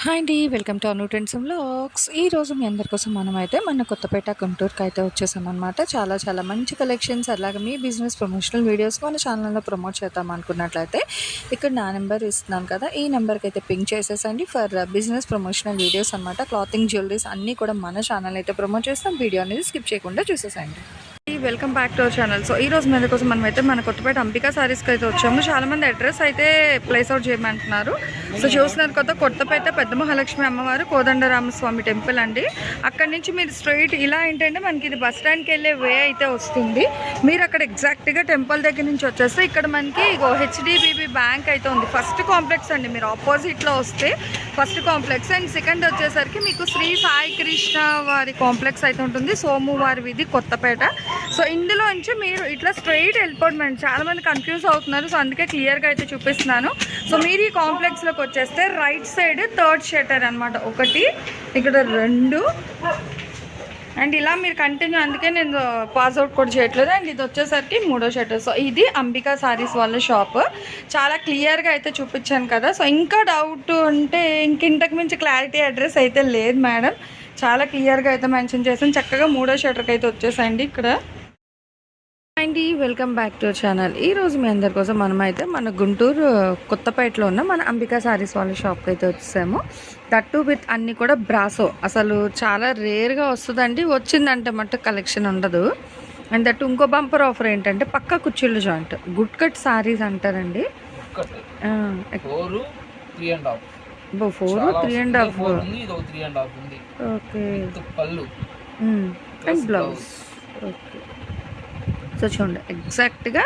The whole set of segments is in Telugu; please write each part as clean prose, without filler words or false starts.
హాయ్ అండి. Welcome to Anu trends vlogs. ఈరోజు మీ అందరి కోసం మనమైతే మన కొత్తపేట గుంటూరుకి అయితే వచ్చేసామన్నమాట. చాలా మంచి కలెక్షన్స్ అలాగే మీ బిజినెస్ ప్రమోషనల్ వీడియోస్ మన ఛానల్లో ప్రమోట్ చేద్దాం అనుకున్నట్లయితే ఇక్కడ నా నెంబర్ ఇస్తున్నాను కదా, ఈ నెంబర్కి అయితే పింక్ చేసేసండి ఫర్ బిజినెస్ ప్రమోషనల్ వీడియోస్ అనమాట. క్లాతింగ్ జ్యువెలరీస్ అన్నీ కూడా మన ఛానల్ అయితే ప్రమోట్ చేస్తాం. వీడియో అనేది స్కిప్ చేయకుండా చూసేసండి. Welcome back to our channel. So ఈ రోజు మీద కోసం మనమైతే మన కొత్తపేట అంబికా సారీస్కి అయితే వచ్చాము. చాలా మంది అడ్రస్ అయితే ప్లేస్ అవుట్ చేయమంటున్నారు. సో చూస్తున్నారు కదా, కొత్తపేట పెద్ద మహాలక్ష్మి అమ్మవారు కోదండరామస్వామి టెంపుల్ అండి. అక్కడి నుంచి మీరు స్ట్రైట్ ఇలా ఏంటంటే మనకి ఇది బస్ స్టాండ్కి వెళ్ళే వే అయితే వస్తుంది. మీరు అక్కడ ఎగ్జాక్ట్గా టెంపుల్ దగ్గర నుంచి వచ్చేస్తే ఇక్కడ మనకి హెచ్డిబిబి బ్యాంక్ అయితే ఉంది. ఫస్ట్ కాంప్లెక్స్ అండి. మీరు ఆపోజిట్లో వస్తే ఫస్ట్ కాంప్లెక్స్ అండ్ సెకండ్ వచ్చేసరికి మీకు శ్రీ సాయి కృష్ణ వారి కాంప్లెక్స్ అయితే ఉంటుంది. సోమువారి వీధి కొత్తపేట. సో ఇందులో నుంచి మీరు ఇట్లా స్ట్రైట్ వెళ్ళిపోవడం. చాలా మంది కన్ఫ్యూజ్ అవుతున్నారు, సో అందుకే క్లియర్గా అయితే చూపిస్తున్నాను. సో మీరు ఈ కాంప్లెక్స్లోకి వచ్చేస్తే రైట్ సైడ్ థర్డ్ షట్టర్ అనమాట, ఒకటి ఇక్కడ రెండు అండ్ ఇలా మీరు కంటిన్యూ, అందుకే నేను పాస్అవుట్ కూడా చేయట్లేదు. అండ్ ఇది వచ్చేసరికి మూడో షట్టర్. సో ఇది అంబికా సారీస్ వాళ్ళ షాప్. చాలా క్లియర్గా అయితే చూపించాను కదా. సో ఇంకా డౌట్ ఉంటే ఇంతకు మించి క్లారిటీ అడ్రస్ అయితే లేదు మేడం, చాలా క్లియర్గా అయితే మెన్షన్ చేసాను. చక్కగా మూడో షట్టర్కి అయితే వచ్చేసండి ఇక్కడ. And welcome back to channel. ఈరోజు మీ అందరి కోసం మనమైతే మన గుంటూరు కొత్తపేటలో ఉన్న మన అంబికా సారీస్ వాళ్ళ షాప్కి అయితే వచ్చేసాము. దట్టు విత్ అన్నీ కూడా బ్రాసో. అసలు చాలా రేర్గా వస్తుందండి, వచ్చిందంటే మట్టు కలెక్షన్ ఉండదు. అండ్ దట్టు ఇంకో బంపర్ ఆఫర్ ఏంటంటే పక్కా కుచ్చిళ్ళు జాయింట్ గుడ్ కట్ సారీస్ అంటారండి. 4, 3.5 okay. And blouse okay. So చూడండి ఎగ్జాక్ట్గా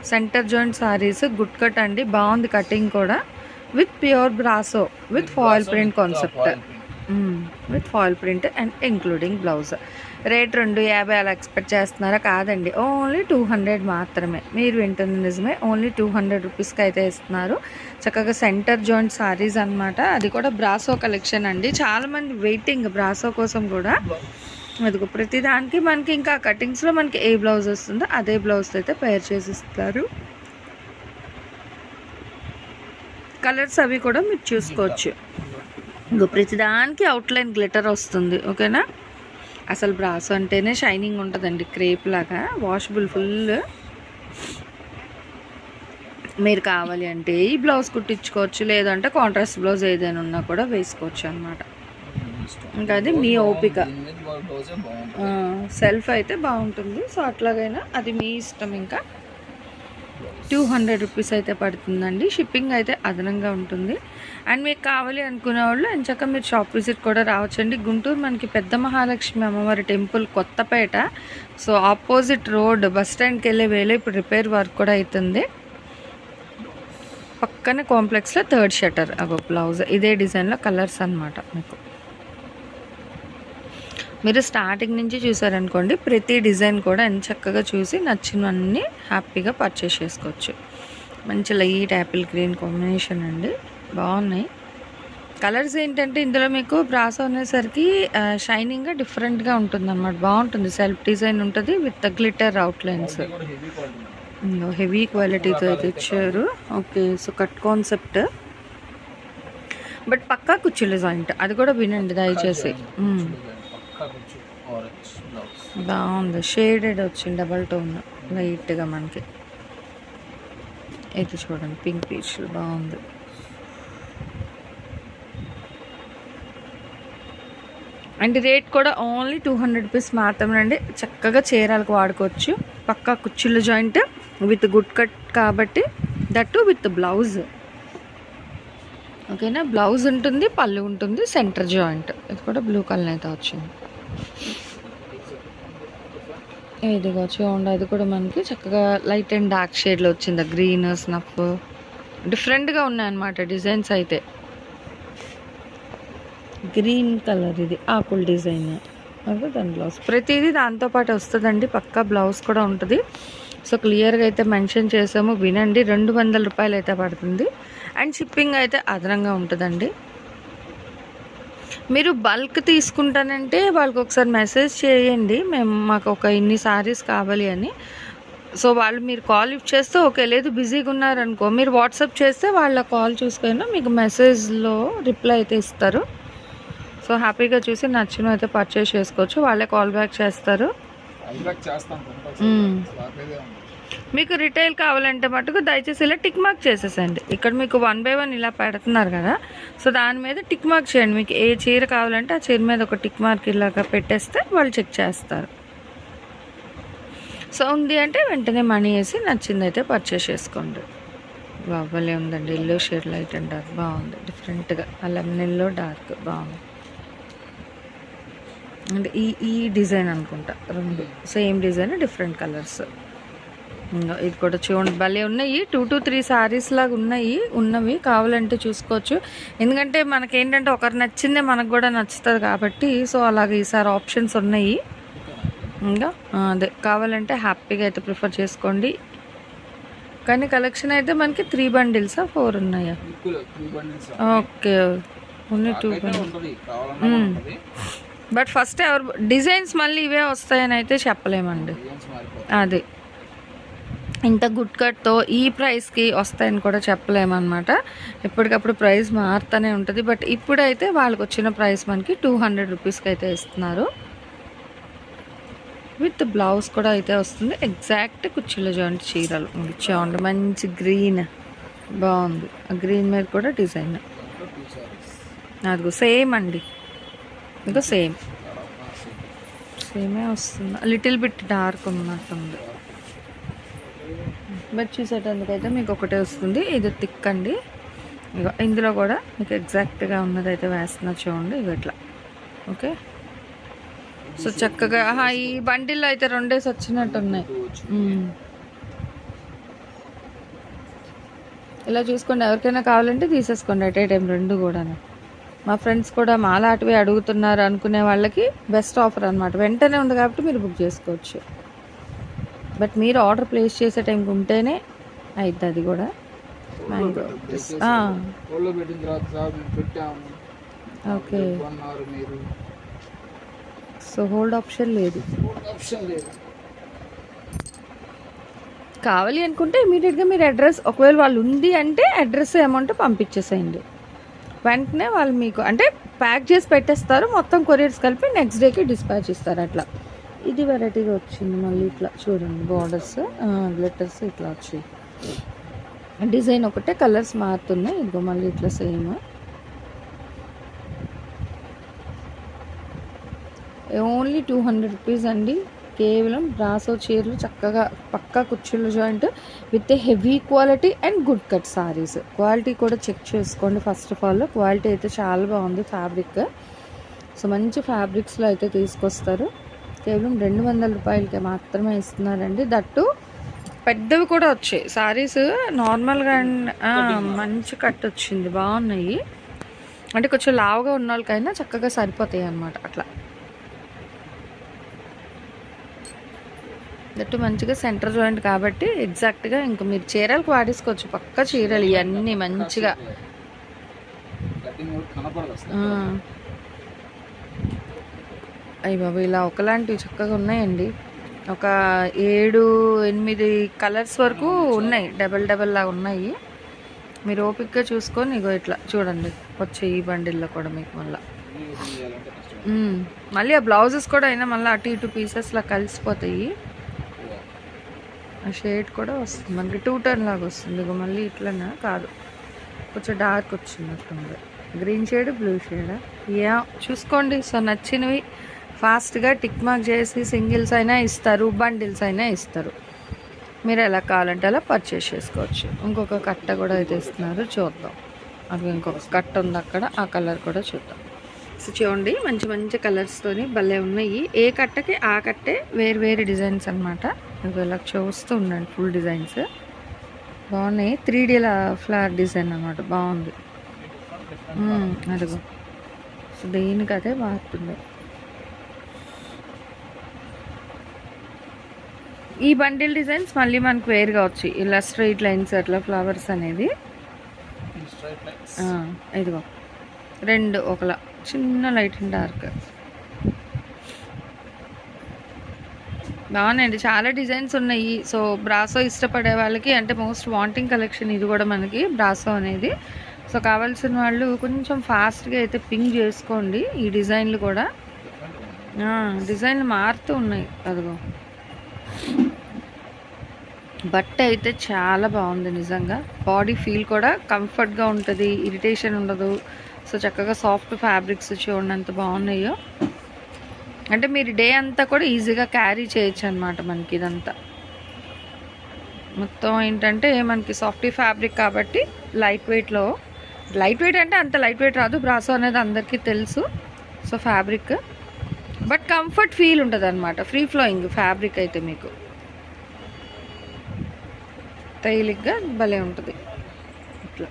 centre joint saris good cut అండి. బాగుంది కటింగ్ కూడా, with pure brasso with foil print concept, with foil print and including blouse. Rate 250 అలా ఎక్స్పెక్ట్ చేస్తున్నారా? కాదండి, ఓన్లీ 200 మాత్రమే. మీరు వింటుంది నిజమే, ఓన్లీ 200 రూపీస్కి అయితే ఇస్తున్నారు. చక్కగా సెంటర్ జాయింట్ సారీస్ అనమాట. అది కూడా బ్రాసో కలెక్షన్ అండి. చాలామంది వెయిటింగ్ బ్రాసో కోసం కూడా. అదిగో ప్రతిదానికి మనకి ఇంకా కటింగ్స్లో మనకి ఏ బ్లౌజ్ వస్తుందో అదే బ్లౌజ్ అయితే పేర్ చేసి ఇస్తారు. కలర్స్ అవి కూడా మీరు చూసుకోవచ్చు. ఇంకో ప్రతిదానికి అవుట్లైన్ గ్లిటర్ వస్తుంది. ఓకేనా? అసలు బ్రాసో అంటేనే షైనింగ్ ఉంటుందండి, క్రేప్ లాగా వాషబుల్ ఫుల్. మీరు కావాలి అంటే ఈ బ్లౌజ్ కుట్టించుకోవచ్చు, లేదంటే కాంట్రాస్ట్ బ్లౌజ్ ఏదైనా ఉన్నా కూడా వేసుకోవచ్చు అనమాట. ఇంకా అది మీ ఓపిక. సెల్ఫ్ అయితే బాగుంటుంది, సో అట్లాగైనా అది మీ ఇష్టం. ఇంకా 200 రూపీస్ అయితే పడుతుందండి. షిప్పింగ్ అయితే అదనంగా ఉంటుంది. అండ్ మీకు కావాలి అనుకునే వాళ్ళు ఎంచక్క మీరు షాప్ విజిట్ కూడా రావచ్చండి. గుంటూరు మనకి పెద్ద మహాలక్ష్మి అమ్మవారి temple Kothapeta. So opposite road bus స్టాండ్కి వెళ్ళే వేళ ఇప్పుడు రిపేర్ వర్క్ కూడా అవుతుంది. పక్కన కాంప్లెక్స్లో థర్డ్ షట్టర్. అగో బ్లౌజ్ ఇదే డిజైన్లో కలర్స్ అనమాట. మీరు స్టార్టింగ్ నుంచి చూసారనుకోండి, ప్రతి డిజైన్ కూడా ఎంత చక్కగా చూసి నచ్చినవన్నీ హ్యాపీగా పర్చేస్ చేసుకోవచ్చు. మంచి లైట్ యాపిల్ గ్రీన్ కాంబినేషన్ అండి, బాగున్నాయి కలర్స్. ఏంటంటే ఇందులో మీకు బ్రాసో అనేసరికి షైనింగ్గా డిఫరెంట్గా ఉంటుంది అనమాట, బాగుంటుంది. సెల్ఫ్ డిజైన్ ఉంటుంది విత్ గ్లిటర్ అవుట్లైన్స్. హెవీ క్వాలిటీతో అయితే ఇచ్చారు. Okay, so cut concept but పక్కా కుచ్చులు జాయింట్, అది కూడా వినండి దయచేసి. బాగుంది, షేడెడ్ వచ్చింది, డబల్ టోన్ లైట్గా మనకి. అయితే చూడండి పింక్ పీచ్ బాగుంది. అండ్ రేట్ కూడా ఓన్లీ 200 రూపీస్ మాత్రమే అండి. చక్కగా చీరలకు వాడుకోవచ్చు. పక్కా కుచ్చుల జాయింట్ విత్ గుడ్ కట్ కాబట్టి, దట్టు విత్ బ్లౌజ్. ఓకేనా? బ్లౌజ్ ఉంటుంది, పళ్ళు ఉంటుంది, సెంటర్ జాయింట్. ఇది కూడా బ్లూ కలర్ అయితే వచ్చింది. ఇదిగో చూడండి, అది కూడా మనకి చక్కగా లైట్ అండ్ డార్క్ షేడ్లో వచ్చింది. గ్రీన్, స్నఫ్, డిఫరెంట్గా ఉన్నాయన్నమాట డిజైన్స్ అయితే. గ్రీన్ కలర్ ఇది ఆకుల డిజైన్. అదే దాని బ్లౌజ్ ప్రతిదీ దాంతోపాటు వస్తుందండి. పక్కా బ్లౌజ్ కూడా ఉంటుంది. సో క్లియర్గా అయితే మెన్షన్ చేసాము, వినండి. 200 రూపాయలు అయితే పడుతుంది. అండ్ షిప్పింగ్ అయితే అదనంగా ఉంటుందండి. మీరు బల్క్ తీసుకుంటానంటే వాళ్ళకి ఒకసారి మెసేజ్ చేయండి, మాకు ఒక ఇన్ని సారీస్ కావాలి అని. సో వాళ్ళు మీరు కాల్ లిఫ్ట్ చేస్తే ఓకే, లేదు బిజీగా ఉన్నారనుకో మీరు వాట్సాప్ చేస్తే వాళ్ళ కాల్ చూసుకొని మీకు మెసేజ్లో రిప్లై అయితే ఇస్తారు. సో హ్యాపీగా చూసి నచ్చిన అయితే పర్చేస్ చేసుకోవచ్చు, వాళ్ళే కాల్ బ్యాక్ చేస్తారు. మీకు రిటైల్ కావాలంటే మటుకు దయచేసి ఇలా టిక్ మార్క్ చేసేసండి. ఇక్కడ మీకు 1 by 1 ఇలా పెడుతున్నారు కదా, సో దాని మీద టిక్ మార్క్ చేయండి. మీకు ఏ చీర కావాలంటే ఆ చీర మీద ఒక టిక్ మార్క్ ఇలాగా పెట్టేస్తే వాళ్ళు చెక్ చేస్తారు. సో ఉంది అంటే వెంటనే మనీ వేసి నచ్చింది అయితే పర్చేస్ చేసుకోండి. బాబాలే ఉందండి, yellow shade light and dark బాగుంది, డిఫరెంట్గా లెమన్ ఎల్లో డార్క్ బాగుంది. అంటే ఈ డిజైన్ అనుకుంటా, రెండు సేమ్ డిజైన్ డిఫరెంట్ కలర్స్. ఇంకా ఇది కూడా చూడండి భలే ఉన్నాయి. 2 to 3 సారీస్ లాగా ఉన్నవి కావాలంటే చూసుకోవచ్చు. ఎందుకంటే మనకేంటంటే ఒకరు నచ్చిందే మనకు కూడా నచ్చుతుంది కాబట్టి, సో అలాగే ఈసారి ఆప్షన్స్ ఉన్నాయి. ఇంకా అదే కావాలంటే హ్యాపీగా అయితే ప్రిఫర్ చేసుకోండి. కానీ కలెక్షన్ అయితే మనకి 3 bundles 4 ఉన్నాయా? Okay, only 2 bundles. But first ఎవరు డిజైన్స్ మళ్ళీ ఇవే వస్తాయని అయితే చెప్పలేమండి. అదే ఇంత గుడ్ కట్తో ఈ ప్రైస్కి వస్తాయని కూడా చెప్పలేమన్నమాట. ఎప్పటికప్పుడు ప్రైస్ మారుతూనే ఉంటుంది. బట్ ఇప్పుడైతే వాళ్ళకి వచ్చిన ప్రైస్ మనకి 200 రూపీస్కి అయితే ఇస్తున్నారు. విత్ బ్లౌజ్ కూడా అయితే వస్తుంది. ఎగ్జాక్ట్ కుర్చీల జాయింట్ చీరలు చూడండి, మంచి గ్రీన్ బాగుంది. ఆ గ్రీన్ మీద కూడా డిజైన్ అదిగో సేమ్ అండి, ఇంకా సేమే వస్తుంది. లిటిల్ బిట్ డార్క్ ఉన్నట్టుంది. బట్ చూసేటందుకైతే మీకు ఒకటే వస్తుంది. ఇది థిక్ అండి. ఇక ఇందులో కూడా మీకు ఎగ్జాక్ట్గా ఉన్నదైతే వేస్తున్నా చూడండి, ఇక ఇట్లా. ఓకే, సో చక్కగా ఈ బండిల్లో అయితే 2 వచ్చినట్టు ఉన్నాయి. ఇలా చూసుకోండి, ఎవరికైనా కావాలంటే తీసేసుకోండి అట్ ఏ టైం 2 కూడా. మా ఫ్రెండ్స్ కూడా మాలాంటివి అడుగుతున్నారు అనుకునే వాళ్ళకి బెస్ట్ ఆఫర్ అనమాట. వెంటనే ఉంది కాబట్టి మీరు బుక్ చేసుకోవచ్చు. బట్ మీరు ఆర్డర్ ప్లేస్ చేసే టైంకి ఉంటేనే అవుతుంది. అది కూడా mango. Okay, so hold option లేదు. కావాలి అనుకుంటే ఇమీడియట్గా మీరు అడ్రస్, ఒకవేళ వాళ్ళు ఉంది అంటే అడ్రస్ అమౌంట్ పంపించేసేయండి. వెంటనే వాళ్ళు మీకు అంటే ప్యాక్ చేసి పెట్టేస్తారు. మొత్తం కొరియర్స్ కలిపి నెక్స్ట్ డేకి డిస్పాచ్ ఇస్తారు అట్లా. ఇది వెరైటీగా వచ్చింది మళ్ళీ ఇట్లా చూడండి, బార్డర్స్ గ్లిటర్స్ ఇట్లా వచ్చాయి. డిజైన్ ఒకటే, కలర్స్ మారుతున్నాయి. ఇదిగో మళ్ళీ ఇట్లా సేమ్. ఓన్లీ 200 రూపీస్ అండి. కేవలం బ్రాసో చీరలు చక్కగా పక్కా కుర్చీల joint with heavy quality and good cut saris. Quality కూడా చెక్ చేసుకోండి. ఫస్ట్ ఆఫ్ ఆల్ క్వాలిటీ అయితే చాలా బాగుంది ఫ్యాబ్రిక్. సో మంచి ఫ్యాబ్రిక్స్లో అయితే తీసుకొస్తారు. కేవలం 200 రూపాయలకి మాత్రమే ఇస్తున్నారండి. దట్టు పెద్దవి కూడా వచ్చాయి సారీస్. నార్మల్గా మంచి కట్ వచ్చింది, బాగున్నాయి. అంటే కొంచెం లావుగా ఉన్న వాళ్ళకైనా చక్కగా సరిపోతాయి అన్నమాట అట్లా. దట్టు మంచిగా సెంటర్ జాయింట్ కాబట్టి ఎగ్జాక్ట్గా ఇంకా మీరు చీరలకు వాడేసుకోవచ్చు. పక్క చీరలు ఇవన్నీ మంచిగా. అయ్యి బాబు, ఇలా ఒకలాంటివి చక్కగా ఉన్నాయండి. ఒక 7-8 కలర్స్ వరకు ఉన్నాయి, డబల్ లాగా ఉన్నాయి. మీరు ఓపిక్గా చూసుకొని ఇగో ఇట్లా చూడండి వచ్చే ఈ బండిల్లో కూడా మీకు మళ్ళీ ఆ బ్లౌజెస్ కూడా అయినా మళ్ళీ అటు ఇటు పీసెస్లా కలిసిపోతాయి. ఆ షేడ్ కూడా వస్తుంది మనకి 2 టర్న్ లాగా వస్తుంది. ఇక మళ్ళీ ఇట్లనే కాదు, కొంచెం డార్క్ వచ్చినట్టుంది. Green shade, blue shade. చూసుకోండి. సో నచ్చినవి ఫాస్ట్గా టిక్ మార్క్ చేసి సింగిల్స్ అయినా ఇస్తారు, బండిల్స్ అయినా ఇస్తారు. మీరు ఎలా కావాలంటే అలా పర్చేస్ చేసుకోవచ్చు. ఇంకొక కట్ట కూడా అయితే ఇస్తున్నారు, చూద్దాం. అది ఇంకొక కట్ట ఉంది అక్కడ, ఆ కలర్ కూడా చూద్దాం. సో చూడండి, మంచి మంచి కలర్స్తోని భలే ఉన్నాయి. ఏ కట్టకి ఆ కట్టే వేరు డిజైన్స్ అనమాట. ఇలా చూస్తూ ఉండండి, ఫుల్ డిజైన్స్ బాగున్నాయి. 3D ఫ్లవర్ డిజైన్ అనమాట, బాగుంది. అదిగో, సో దేనికి అదే మారుతుంది. ఈ బండిల్ డిజైన్స్ మళ్ళీ మనకు వేరుగా వచ్చాయి, ఇలా స్ట్రైట్ లైన్స్ అట్లా ఫ్లవర్స్ అనేది. ఇదిగో 2 ఒకలా, చిన్న లైట్ అండ్ డార్క్. బాగున్నాయండి, చాలా డిజైన్స్ ఉన్నాయి. సో బ్రాసో ఇష్టపడే వాళ్ళకి అంటే మోస్ట్ వాంటింగ్ కలెక్షన్ ఇది కూడా మనకి బ్రాసో అనేది. సో కావాల్సిన వాళ్ళు కొంచెం ఫాస్ట్గా అయితే పింక్ చేసుకోండి. ఈ డిజైన్లు కూడా డిజైన్లు మారుతూ ఉన్నాయి. అదిగో బట్ట అయితే చాలా బాగుంది నిజంగా. బాడీ ఫీల్ కూడా కంఫర్ట్గా ఉంటుంది, ఇరిటేషన్ ఉండదు. సో చక్కగా సాఫ్ట్ ఫ్యాబ్రిక్స్ చూడండి ఎంత బాగున్నాయో. అంటే మీరు డే అంతా కూడా ఈజీగా క్యారీ చేయొచ్చు అనమాట. మనకి ఇదంతా మొత్తం ఏంటంటే మనకి సాఫ్ట్ ఫ్యాబ్రిక్ కాబట్టి లైట్ వెయిట్ అంటే అంత లైట్ వెయిట్ రాదు. బ్రాసో అనేది అందరికీ తెలుసు. So fabric but comfort feel ఉంటుంది అనమాట. ఫ్రీ ఫ్లోయింగ్ ఫ్యాబ్రిక్ అయితే మీకు తైలిగ్గా భలే ఉంటుంది. ఇట్లా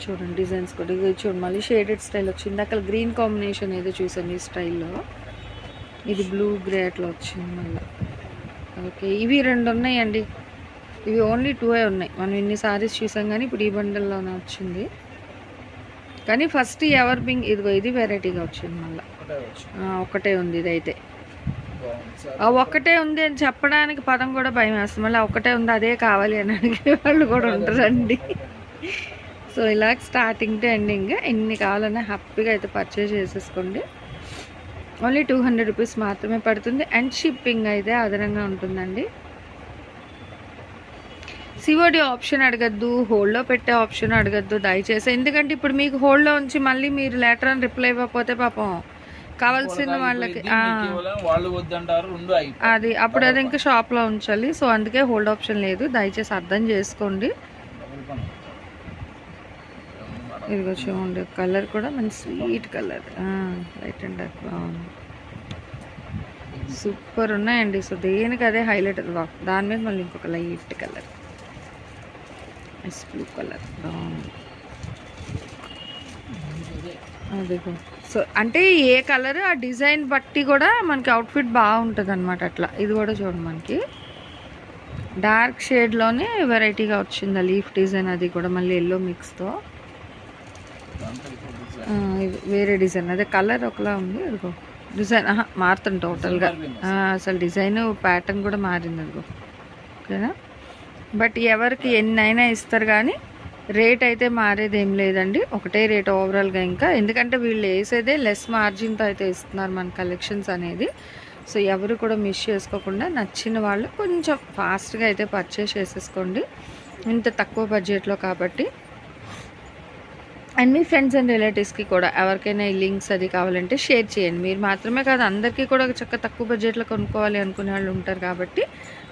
చూడండి డిజైన్స్ కూడా ఇది చూడండి. మళ్ళీ షేడెడ్ స్టైల్ వచ్చింది. అక్కడ గ్రీన్ కాంబినేషన్ ఏదో చూసాను ఈ స్టైల్లో. ఇది బ్లూ గ్రే అట్లా వచ్చింది మళ్ళీ. ఓకే ఇవి 2 ఉన్నాయండి. ఇవి ఓన్లీ 2 ఉన్నాయి. మనం ఇన్ని సారీస్ చూసాం కానీ ఇప్పుడు ఈ బండల్లోనే వచ్చింది. కానీ ఫస్ట్ ఎవర్ బింగ్ ఇదిగో ఇది వెరైటీగా వచ్చింది మళ్ళీ. ఒకటే ఉంది ఇదైతే. ఒక్కటే ఉంది అని చెప్పడానికి పదం కూడా భయం వేస్తుంది. మళ్ళీ ఒకటే ఉంది అదే కావాలి అని అడిగే వాళ్ళు కూడా ఉంటారండి. సో ఇలా స్టార్టింగ్ టు ఎండింగ్ ఎన్ని కావాలన్నా హ్యాపీగా అయితే పర్చేజ్ చేసేసుకోండి. ఓన్లీ 200 రూపీస్ మాత్రమే పడుతుంది. అండ్ షిప్పింగ్ అయితే అదనంగా ఉంటుందండి. సిఓడి ఆప్షన్ అడగద్దు, హోల్డ్లో పెట్టే ఆప్షన్ అడగద్దు దయచేసి. ఎందుకంటే ఇప్పుడు మీకు హోల్డ్లో ఉంచి మళ్ళీ మీరు లెటర్ అని రిప్లై ఇవ్వకపోతే పాపం కావాల్సిన వాళ్ళకి అది అప్పుడు అది ఇంకా షాప్లో ఉంచాలి. సో అందుకే హోల్డ్ ఆప్షన్ లేదు, దయచేసి అర్థం చేసుకోండి. ఇదిగో చూడండి కలర్ కూడా మంచి sweet colour, light and dark బాగుంది, సూపర్ ఉన్నాయండి. సో దేనికి అదే హైలైట్. దాని మీద మళ్ళీ ఇంకొక లైట్ కలర్, బ్లూ కలర్ బాగుంది. అదిగో సో అంటే ఏ కలర్ ఆ డిజైన్ బట్టి కూడా మనకి అవుట్ఫిట్ బాగుంటుంది అనమాట. అట్లా ఇది కూడా చూడండి మనకి డార్క్ షేడ్లోనే వెరైటీగా వచ్చింది ఆ లీఫ్ డిజైన్. అది కూడా మళ్ళీ ఎల్లో మిక్స్తో వేరే డిజైన్. అదే కలర్ ఒకలా ఉంది. అదిగో డిజైన్ మారుతుంది టోటల్గా. అసలు డిజైన్ ప్యాటర్న్ కూడా మారింది అదిగో. ఓకేనా బట్ ఎవరికి ఎన్నైనా ఇస్తారు కానీ రేట్ అయితే మారేది ఏం లేదండి. ఒకటే రేట్ ఓవరాల్గా. ఇంకా ఎందుకంటే వీళ్ళు వేసేదే లెస్ మార్జిన్తో అయితే ఇస్తున్నారు మన కలెక్షన్స్ అనేది. సో ఎవరు కూడా మిస్ చేసుకోకుండా నచ్చిన వాళ్ళు కొంచెం ఫాస్ట్గా అయితే పర్చేస్ చేసేసుకోండి ఇంత తక్కువ బడ్జెట్లో కాబట్టి. అండ్ మీ ఫ్రెండ్స్ అండ్ రిలేటివ్స్కి కూడా ఎవరికైనా ఈ లింక్స్ అది కావాలంటే షేర్ చేయండి. మీరు మాత్రమే కాదు అందరికీ కూడా చక్కగా తక్కువ బడ్జెట్లో కొనుక్కోవాలి అనుకునే వాళ్ళు ఉంటారు కాబట్టి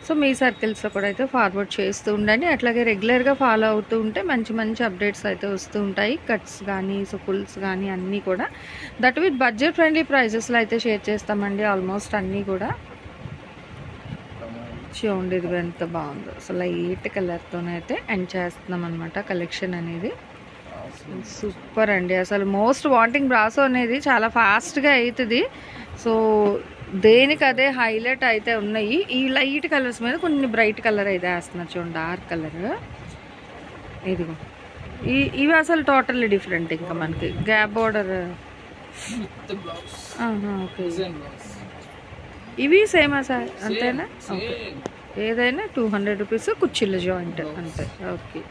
సో మీ సర్కిల్స్లో కూడా అయితే ఫార్వర్డ్ చేస్తూ ఉండండి. అట్లాగే రెగ్యులర్గా ఫాలో అవుతూ ఉంటే మంచి మంచి అప్డేట్స్ అయితే వస్తూ ఉంటాయి. కట్స్ కానీ సో ఫుల్స్ కానీ అన్నీ కూడా దట్ విత్ బడ్జెట్ ఫ్రెండ్లీ ప్రైజెస్లో అయితే షేర్ చేస్తామండి ఆల్మోస్ట్ అన్నీ కూడా. చూడండి ఇది ఎంత బాగుందో. సో లైట్ కలర్తోనైతే ఎండ్ చేస్తున్నాం అనమాట కలెక్షన్ అనేది. సూపర్ అండి. అసలు మోస్ట్ వాంటింగ్ బ్రాసో అనేది చాలా ఫాస్ట్గా అవుతుంది. సో దేనికి అదే హైలైట్ అయితే ఉన్నాయి. ఈ లైట్ కలర్స్ మీద కొన్ని బ్రైట్ కలర్ అయితే వేస్తున్నారు చూడండి, డార్క్ కలర్. ఇదిగో ఇవి అసలు టోటల్లీ డిఫరెంట్. ఇంకా మనకి గ్యాప్ బోర్డర్. ఓకే ఇవి సేమా సార్ అంతేనా? ఓకే ఏదైనా 200 రూపీస్ కుర్చీల జాయింట్ అంతే. ఓకే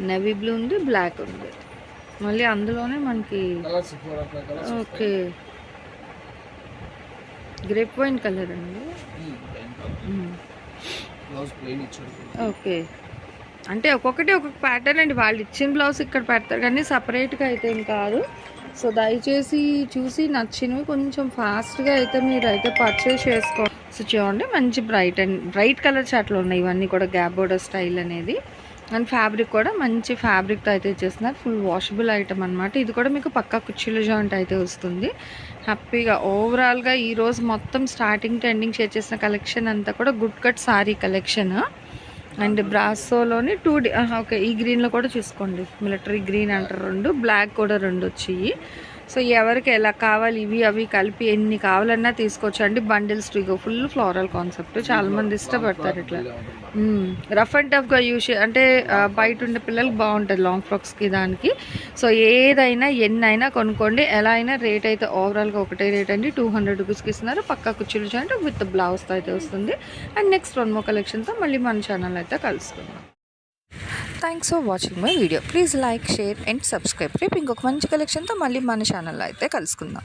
నేవీ బ్లూ ఉంది, బ్లాక్ ఉంది, మళ్ళీ అందులోనే మనకి ఓకే గ్రేప్ వైన్ కలర్ అండి. ఓకే అంటే ఒక్కొక్కటి ఒక్కొక్క ప్యాటర్న్ అండి. వాళ్ళు ఇచ్చిన బ్లౌజ్ ఇక్కడ పెడతారు కానీ సపరేట్గా అయితే ఏం కాదు. సో దయచేసి చూసి నచ్చినవి కొంచెం ఫాస్ట్గా అయితే మీరు అయితే పర్చేస్ చేసుకోవాలి. సో చూడండి మంచి బ్రైట్ కలర్ చాట్లు ఉన్నాయి. ఇవన్నీ కూడా గ్యాప్ బోర్డర్ స్టైల్ అనేది. అండ్ ఫ్యాబ్రిక్ కూడా మంచి ఫ్యాబ్రిక్తో అయితే ఇచ్చేస్తున్నారు. ఫుల్ వాషబుల్ ఐటమ్ అనమాట. ఇది కూడా మీకు పక్కా కుర్చీల జాయింట్ అయితే వస్తుంది హ్యాపీగా. ఓవరాల్గా ఈరోజు మొత్తం స్టార్టింగ్ టు ఎండింగ్ షేర్ చేసిన కలెక్షన్ అంతా కూడా good cut sorry collection. And బ్రాసోలోని 2D ఓకే ఈ గ్రీన్లో కూడా చూసుకోండి, మిలిటరీ గ్రీన్ అంటారు 2, బ్లాక్ కూడా 2 వచ్చాయి. సో ఎవరికి ఎలా కావాలి ఇవి అవి కలిపి ఎన్ని కావాలన్నా తీసుకోవచ్చు అండి. Bundles to full floral concept, చాలామంది ఇష్టపడతారు ఇట్లా. రఫ్ అండ్ టఫ్గా యూస్ అంటే బయట ఉండే పిల్లలకి బాగుంటుంది లాంగ్ ఫ్రాక్స్కి దానికి. సో ఏదైనా ఎన్నైనా కొనుక్కోండి. ఎలా అయినా రేట్ అయితే ఓవరాల్గా ఒకటే రేట్ అండి. 200 రూపీస్కి ఇస్తున్నారు. పక్కా కుర్చీలు అంటే విత్ బ్లౌజ్తో అయితే వస్తుంది. అండ్ నెక్స్ట్ 1 more కలెక్షన్తో మళ్ళీ మన ఛానల్ అయితే కలుసుకుందాం. Thanks for watching my video. Please like, share and subscribe. రేపు ఇంకొక మంచి కలెక్షన్తో మళ్ళీ మన ఛానల్లో అయితే కలుసుకుందాం.